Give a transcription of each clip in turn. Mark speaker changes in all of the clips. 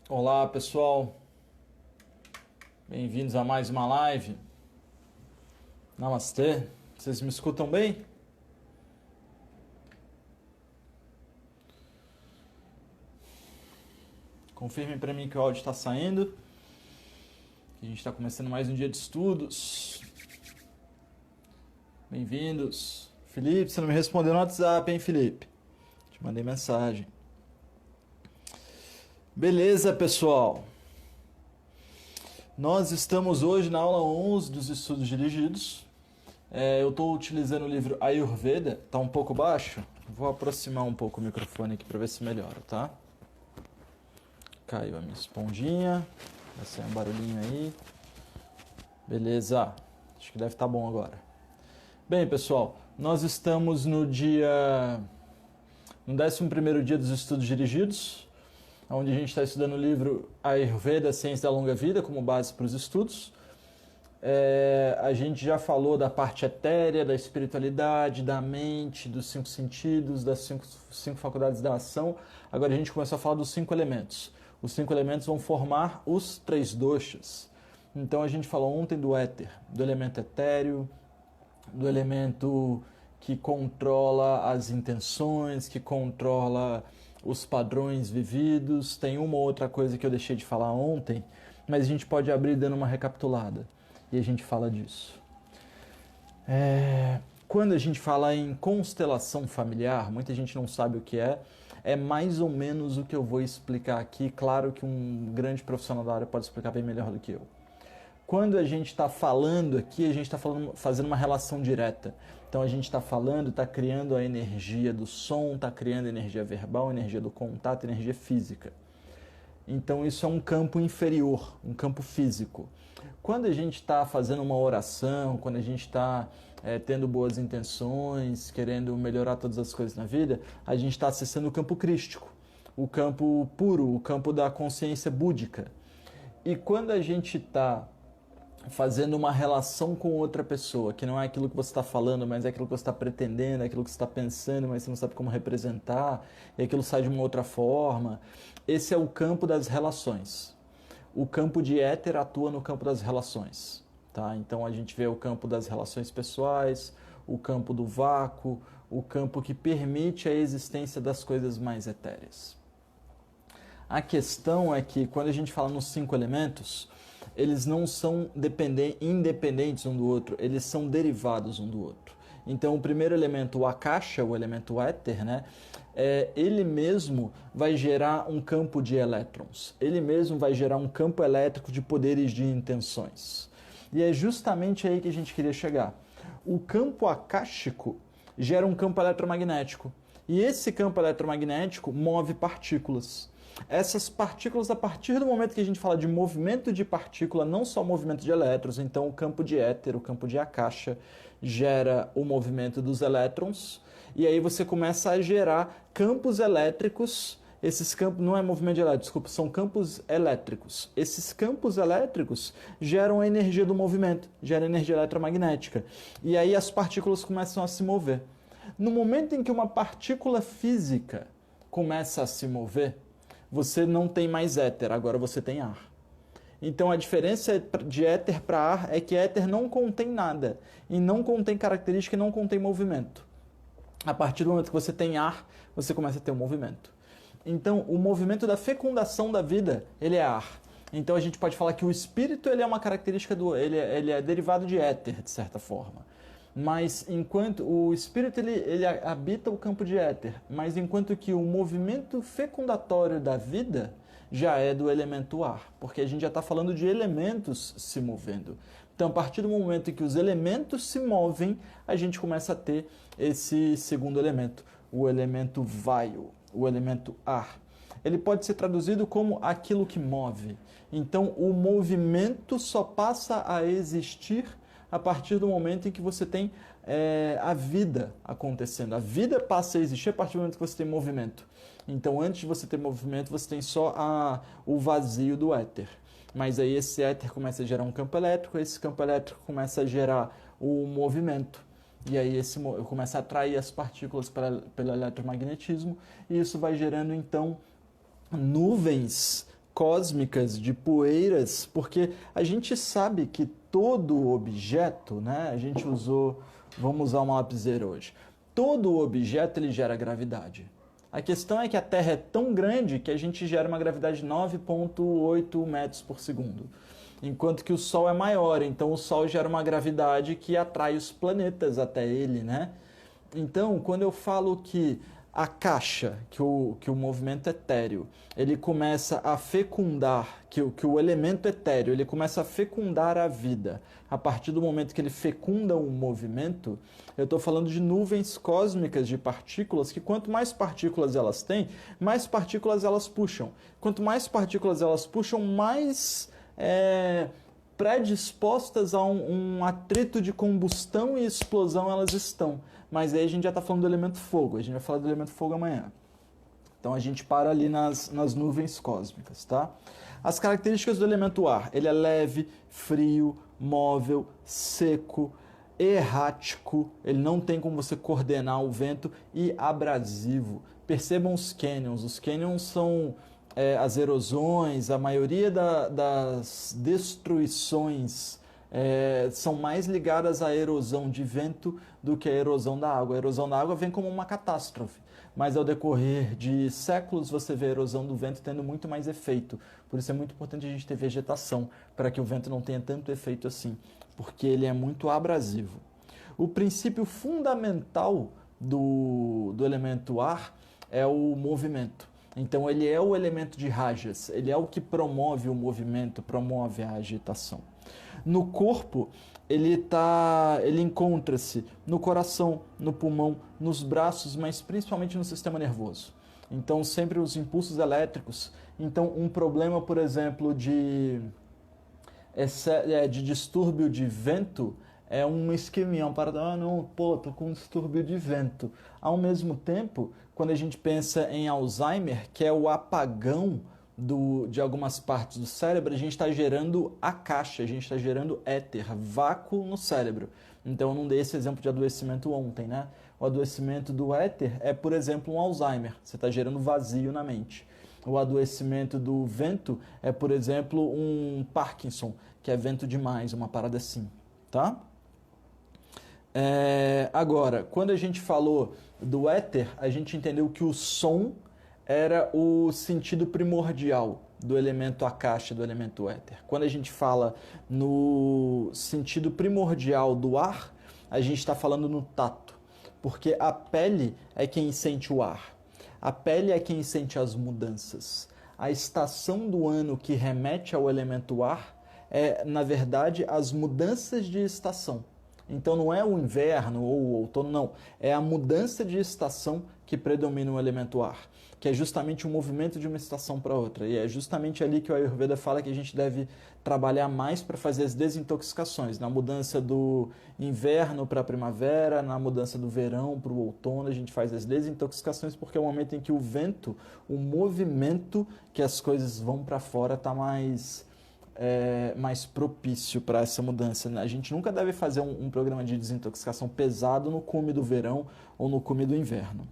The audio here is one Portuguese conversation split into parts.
Speaker 1: Olá pessoal, bem-vindos a mais uma live. Namastê, vocês me escutam bem? Confirmem para mim que o áudio está saindo. A gente está começando mais um dia de estudos. Bem-vindos. Felipe, você não me respondeu no WhatsApp, hein, Felipe? Te mandei mensagem. Beleza, pessoal. Nós estamos hoje na aula 11 dos estudos dirigidos. Eu estou utilizando o livro Ayurveda, está um pouco baixo. Vou aproximar um pouco o microfone aqui para ver se melhora, tá? Caiu a minha esponjinha, vai sair um barulhinho aí. Beleza, acho que deve estar bom agora. Bem, pessoal, nós estamos no 11º dia dos estudos dirigidos, onde a gente está estudando o livro Ayurveda, Ciência da Longa Vida, como base para os estudos. A gente já falou da parte etérea, da espiritualidade, da mente, dos 5 sentidos, das cinco faculdades da ação. Agora a gente começou a falar dos 5 elementos. Os 5 elementos vão formar os 3 doshas. Então a gente falou ontem do éter, do elemento etéreo, do elemento que controla as intenções, que controla os padrões vividos. Tem uma ou outra coisa que eu deixei de falar ontem, mas a gente pode abrir dando uma recapitulada. E a gente fala disso. Quando a gente fala em constelação familiar, muita gente não sabe o que é mais ou menos o que eu vou explicar aqui. Claro que um grande profissional da área pode explicar bem melhor do que eu. Quando a gente está falando aqui, a gente está fazendo uma relação direta. Então a gente está falando, está criando a energia do som, está criando a energia verbal, a energia do contato, a energia física. Então isso é um campo inferior, um campo físico. Quando a gente está fazendo uma oração, quando a gente está tendo boas intenções, querendo melhorar todas as coisas na vida, a gente está acessando o campo crístico, o campo puro, o campo da consciência búdica. E quando a gente está fazendo uma relação com outra pessoa, que não é aquilo que você está falando, mas é aquilo que você está pretendendo, é aquilo que você está pensando, mas você não sabe como representar, e aquilo sai de uma outra forma. Esse é o campo das relações. O campo de éter atua no campo das relações. Tá? Então a gente vê o campo das relações pessoais, o campo do vácuo, o campo que permite a existência das coisas mais etéreas. A questão é que quando a gente fala nos 5 elementos, eles não são independentes um do outro, eles são derivados um do outro. Então o primeiro elemento, o akasha, o elemento éter, né, ele mesmo vai gerar um campo de elétrons, ele mesmo vai gerar um campo elétrico de poderes de intenções. E é justamente aí que a gente queria chegar. O campo akáshico gera um campo eletromagnético, e esse campo eletromagnético move partículas. Essas partículas, a partir do momento que a gente fala de movimento de partícula, não só movimento de elétrons, então o campo de éter, o campo de akasha, gera o movimento dos elétrons, e aí você começa a gerar campos elétricos. Esses campos não é movimento de elétrons, desculpa, são campos elétricos. Esses campos elétricos geram a energia do movimento, geram energia eletromagnética, e aí as partículas começam a se mover. No momento em que uma partícula física começa a se mover, você não tem mais éter, agora você tem ar. Então a diferença de éter para ar é que éter não contém nada, e não contém característica e não contém movimento. A partir do momento que você tem ar, você começa a ter um movimento. Então o movimento da fecundação da vida, ele é ar. Então a gente pode falar que o espírito ele é uma característica ele é derivado de éter, de certa forma. Mas enquanto o espírito ele habita o campo de éter, mas enquanto que o movimento fecundatório da vida já é do elemento ar, porque a gente já está falando de elementos se movendo. Então, a partir do momento em que os elementos se movem, a gente começa a ter esse segundo elemento, o elemento vayu, o elemento ar. Ele pode ser traduzido como aquilo que move. Então, o movimento só passa a existir a partir do momento em que você tem a vida acontecendo. A vida passa a existir a partir do momento que você tem movimento. Então, antes de você ter movimento, você tem só o vazio do éter. Mas aí esse éter começa a gerar um campo elétrico, esse campo elétrico começa a gerar o movimento. E aí começa a atrair as partículas pelo eletromagnetismo, e isso vai gerando, então, nuvens cósmicas de poeiras, porque a gente sabe que todo objeto, né, a gente usou, vamos usar uma lapiseira hoje, todo objeto ele gera gravidade. A questão é que a Terra é tão grande que a gente gera uma gravidade de 9,8 metros por segundo, enquanto que o Sol é maior, então o Sol gera uma gravidade que atrai os planetas até ele, né? Então, quando eu falo que a caixa, que o movimento etéreo, ele começa a fecundar, que o elemento etéreo, ele começa a fecundar a vida. A partir do momento que ele fecunda um movimento, eu estou falando de nuvens cósmicas de partículas, que quanto mais partículas elas têm, mais partículas elas puxam. Quanto mais partículas elas puxam, mais predispostas a um atrito de combustão e explosão elas estão. Mas aí a gente já está falando do elemento fogo, a gente vai falar do elemento fogo amanhã. Então a gente para ali nas nuvens cósmicas, tá? As características do elemento ar, ele é leve, frio, móvel, seco, errático, ele não tem como você coordenar o vento, e abrasivo. Percebam os cânions são as erosões, a maioria das destruições são mais ligadas à erosão de vento do que à erosão da água. A erosão da água vem como uma catástrofe, mas ao decorrer de séculos você vê a erosão do vento tendo muito mais efeito. Por isso é muito importante a gente ter vegetação, para que o vento não tenha tanto efeito assim, porque ele é muito abrasivo. O princípio fundamental do elemento ar é o movimento. Então ele é o elemento de rajas, ele é o que promove o movimento, promove a agitação. No corpo, ele encontra-se no coração, no pulmão, nos braços, mas principalmente no sistema nervoso. Então sempre os impulsos elétricos. Então um problema, por exemplo, de distúrbio de vento é um isquemia, uma parada, tô com distúrbio de vento. Ao mesmo tempo, quando a gente pensa em Alzheimer, que é o apagão de algumas partes do cérebro, a gente está gerando a caixa, a gente está gerando éter, vácuo no cérebro. Então eu não dei esse exemplo de adoecimento ontem, né? O adoecimento do éter é, por exemplo, um Alzheimer, você está gerando vazio na mente. O adoecimento do vento é, por exemplo, um Parkinson, que é vento demais, uma parada assim, tá? Agora, quando a gente falou do éter, a gente entendeu que o som era o sentido primordial do elemento akasha, do elemento éter. Quando a gente fala no sentido primordial do ar, a gente está falando no tato, porque a pele é quem sente o ar, a pele é quem sente as mudanças. A estação do ano que remete ao elemento ar é, na verdade, as mudanças de estação. Então não é o inverno ou o outono, não. É a mudança de estação que predomina o elemento ar, que é justamente o movimento de uma estação para outra. E é justamente ali que o Ayurveda fala que a gente deve trabalhar mais para fazer as desintoxicações. Na mudança do inverno para a primavera, na mudança do verão para o outono, a gente faz as desintoxicações porque é o momento em que o vento, o movimento que as coisas vão para fora está mais propício para essa mudança. A gente nunca deve fazer um programa de desintoxicação pesado no cume do verão ou no cume do inverno.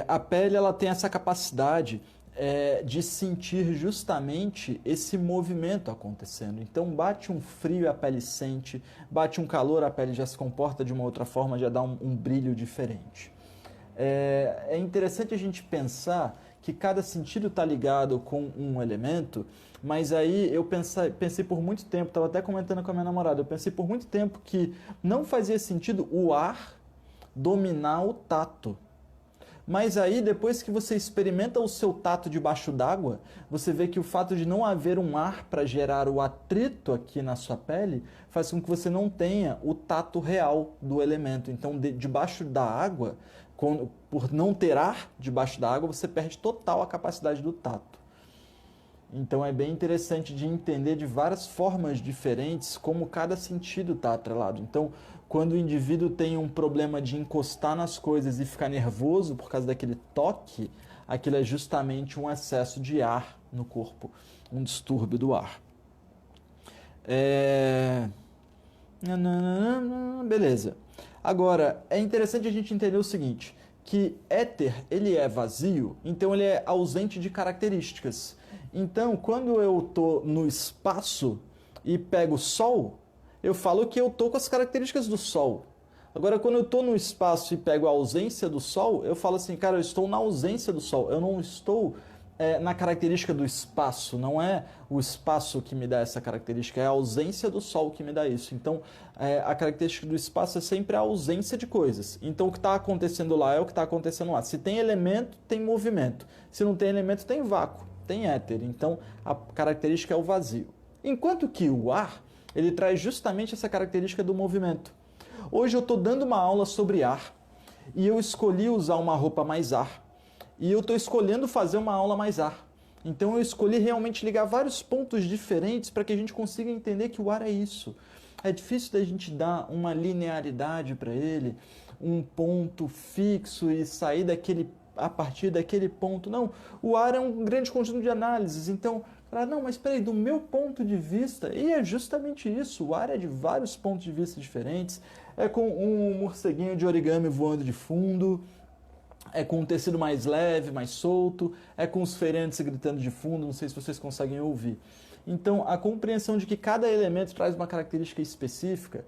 Speaker 1: A pele ela tem essa capacidade de sentir justamente esse movimento acontecendo. Então bate um frio, a pele sente, bate um calor, a pele já se comporta de uma outra forma, já dá um brilho diferente. É interessante a gente pensar que cada sentido está ligado com um elemento, mas aí eu pensei por muito tempo, estava até comentando com a minha namorada, eu pensei por muito tempo que não fazia sentido o ar dominar o tato. Mas aí, depois que você experimenta o seu tato debaixo d'água, você vê que o fato de não haver um ar para gerar o atrito aqui na sua pele faz com que você não tenha o tato real do elemento. Então, debaixo da água, por não ter ar debaixo da água, você perde total a capacidade do tato. Então, é bem interessante de entender de várias formas diferentes como cada sentido está atrelado. Então, quando o indivíduo tem um problema de encostar nas coisas e ficar nervoso por causa daquele toque, aquilo é justamente um excesso de ar no corpo, um distúrbio do ar. Beleza. Agora, é interessante a gente entender o seguinte, que éter, ele é vazio, então ele é ausente de características. Então, quando eu estou no espaço e pego o Sol, eu falo que eu estou com as características do Sol. Agora, quando eu estou no espaço e pego a ausência do Sol, eu falo assim, cara, eu estou na ausência do Sol, eu não estou na característica do espaço, não é o espaço que me dá essa característica, é a ausência do Sol que me dá isso. Então, a característica do espaço é sempre a ausência de coisas. Então, o que está acontecendo lá é o que está acontecendo lá. Se tem elemento, tem movimento. Se não tem elemento, tem vácuo, tem éter. Então, a característica é o vazio. Enquanto que o ar, ele traz justamente essa característica do movimento. Hoje eu estou dando uma aula sobre ar e eu escolhi usar uma roupa mais ar. E eu estou escolhendo fazer uma aula mais ar. Então eu escolhi realmente ligar vários pontos diferentes para que a gente consiga entender que o ar é isso. É difícil da gente dar uma linearidade para ele, um ponto fixo e sair a partir daquele ponto. Não, o ar é um grande conjunto de análises. Então, não, mas peraí, do meu ponto de vista, e é justamente isso, o ar é de vários pontos de vista diferentes, é com um morceguinho de origami voando de fundo, é com um tecido mais leve, mais solto, é com os feirantes gritando de fundo, não sei se vocês conseguem ouvir. Então, a compreensão de que cada elemento traz uma característica específica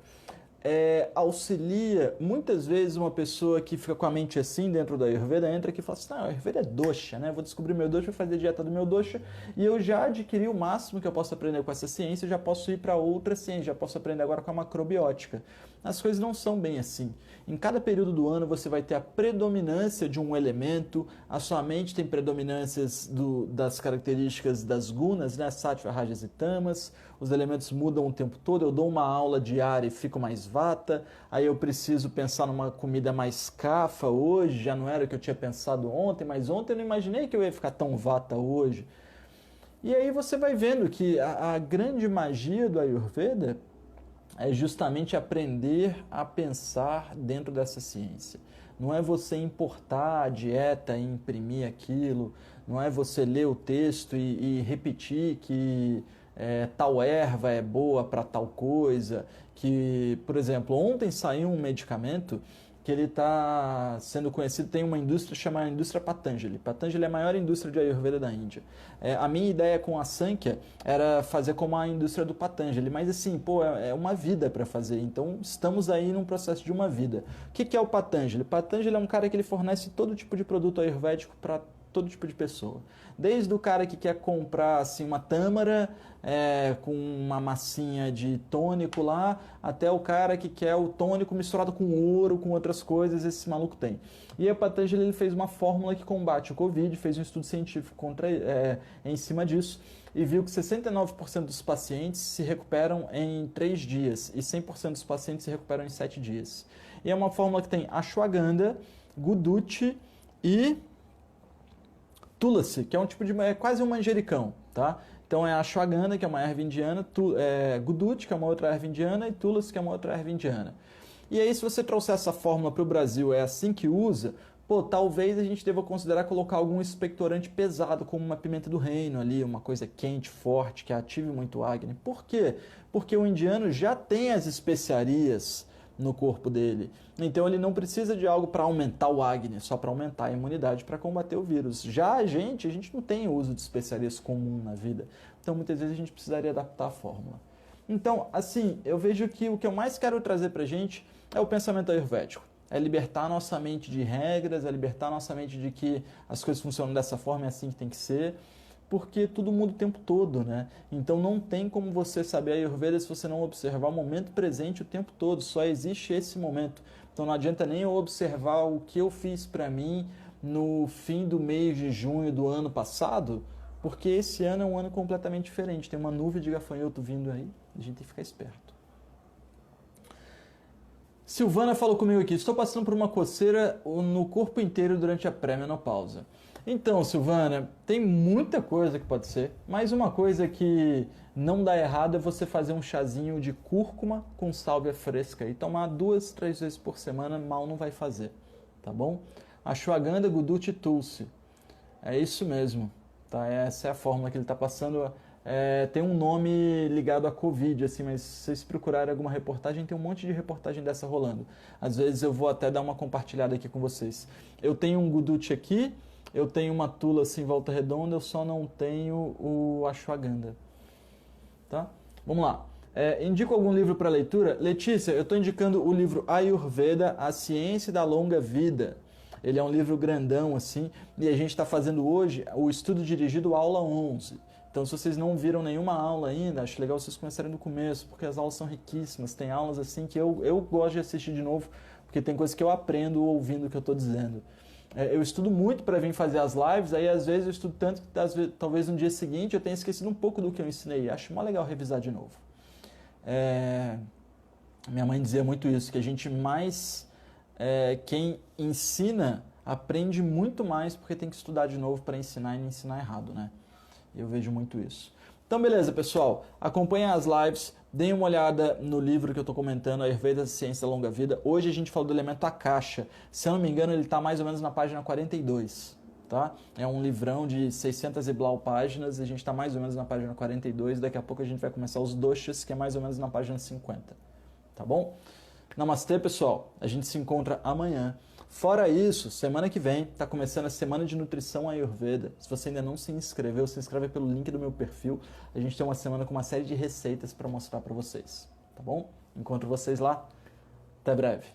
Speaker 1: auxilia, muitas vezes, uma pessoa que fica com a mente assim dentro da Ayurveda, entra aqui e fala assim, não, a Ayurveda é dosha, né? Vou descobrir meu dosha, vou fazer a dieta do meu dosha, e eu já adquiri o máximo que eu posso aprender com essa ciência, eu já posso ir para outra ciência, já posso aprender agora com a macrobiótica. As coisas não são bem assim. Em cada período do ano você vai ter a predominância de um elemento, a sua mente tem predominâncias das características das gunas, né? Sattva, Rajas e Tamas, os elementos mudam o tempo todo, eu dou uma aula diária e fico mais vata, aí eu preciso pensar numa comida mais kapha hoje, já não era o que eu tinha pensado ontem, mas ontem eu não imaginei que eu ia ficar tão vata hoje. E aí você vai vendo que a grande magia do Ayurveda é justamente aprender a pensar dentro dessa ciência. Não é você importar a dieta e imprimir aquilo, não é você ler o texto e repetir que tal erva é boa para tal coisa, que, por exemplo, ontem saiu um medicamento que ele está sendo conhecido, tem uma indústria chamada indústria Patanjali. Patanjali é a maior indústria de Ayurveda da Índia. A minha ideia com a Sankhya era fazer como a indústria do Patanjali, mas assim, é uma vida para fazer, então estamos aí num processo de uma vida. O que é o Patanjali? Patanjali é um cara que ele fornece todo tipo de produto ayurvédico para todo tipo de pessoa. Desde o cara que quer comprar assim, uma tâmara com uma massinha de tônico lá, até o cara que quer o tônico misturado com ouro, com outras coisas, esse maluco tem. E a Patanjali ele fez uma fórmula que combate o Covid, fez um estudo científico em cima disso, e viu que 69% dos pacientes se recuperam em 3 dias, e 100% dos pacientes se recuperam em 7 dias. E é uma fórmula que tem ashwagandha, guduchi e tulasi, que é um tipo de... é quase um manjericão, tá? Então é a ashwagandha, que é uma erva indiana, guduchi, que é uma outra erva indiana, e tulasi, que é uma outra erva indiana. E aí, se você trouxer essa fórmula para o Brasil, é assim que usa, talvez a gente deva considerar colocar algum expectorante pesado, como uma pimenta do reino ali, uma coisa quente, forte, que ative muito o Agni. Por quê? Porque o indiano já tem as especiarias no corpo dele. Então ele não precisa de algo para aumentar o Agni, só para aumentar a imunidade para combater o vírus. Já a gente não tem o uso de especiarias comum na vida. Então muitas vezes a gente precisaria adaptar a fórmula. Então, assim, eu vejo que o que eu mais quero trazer para a gente é o pensamento ayurvédico. É libertar a nossa mente de regras, é libertar a nossa mente de que as coisas funcionam dessa forma, é assim que tem que ser, porque tudo muda o tempo todo, né? Então não tem como você saber a Ayurveda se você não observar o momento presente o tempo todo, só existe esse momento. Então não adianta nem eu observar o que eu fiz para mim no fim do mês de junho do ano passado, porque esse ano é um ano completamente diferente, tem uma nuvem de gafanhoto vindo aí, a gente tem que ficar esperto. Silvana falou comigo aqui, estou passando por uma coceira no corpo inteiro durante a pré-menopausa. Então, Silvana, tem muita coisa que pode ser, mas uma coisa que não dá errado é você fazer um chazinho de cúrcuma com sálvia fresca e tomar 2, 3 vezes por semana, mal não vai fazer, tá bom? Ashwagandha, guduchi e tulsi, é isso mesmo, tá? Essa é a fórmula que ele está passando, Tem um nome ligado à Covid, assim, mas se vocês procurarem alguma reportagem, tem um monte de reportagem dessa rolando. Às vezes eu vou até dar uma compartilhada aqui com vocês. Eu tenho um Guduchi aqui, eu tenho uma Tula assim, Volta Redonda, eu só não tenho o Ashwagandha. Tá? Vamos lá. Indico algum livro para leitura? Letícia, eu estou indicando o livro Ayurveda, A Ciência da Longa Vida. Ele é um livro grandão, assim, e a gente está fazendo hoje o estudo dirigido aula 11. Então, se vocês não viram nenhuma aula ainda, acho legal vocês começarem do começo, porque as aulas são riquíssimas. Tem aulas assim que eu gosto de assistir de novo, porque tem coisas que eu aprendo ouvindo o que eu estou dizendo. Eu estudo muito para vir fazer as lives, aí às vezes eu estudo tanto que talvez no dia seguinte eu tenha esquecido um pouco do que eu ensinei. Acho mó legal revisar de novo. Minha mãe dizia muito isso, que a gente mais... quem ensina aprende muito mais porque tem que estudar de novo para ensinar e não ensinar errado, né? Eu vejo muito isso. Então, beleza, pessoal. Acompanhem as lives, deem uma olhada no livro que eu estou comentando, Ayurveda, Ciência da Longa Vida. Hoje a gente falou do elemento Akasha. Se eu não me engano, ele está mais ou menos na página 42, tá? É um livrão de 600 e blau páginas, e a gente está mais ou menos na página 42. Daqui a pouco a gente vai começar os doshas, que é mais ou menos na página 50, tá bom? Namastê, pessoal. A gente se encontra amanhã. Fora isso, semana que vem está começando a Semana de Nutrição Ayurveda. Se você ainda não se inscreveu, se inscreve pelo link do meu perfil. A gente tem uma semana com uma série de receitas para mostrar para vocês, tá bom? Encontro vocês lá. Até breve.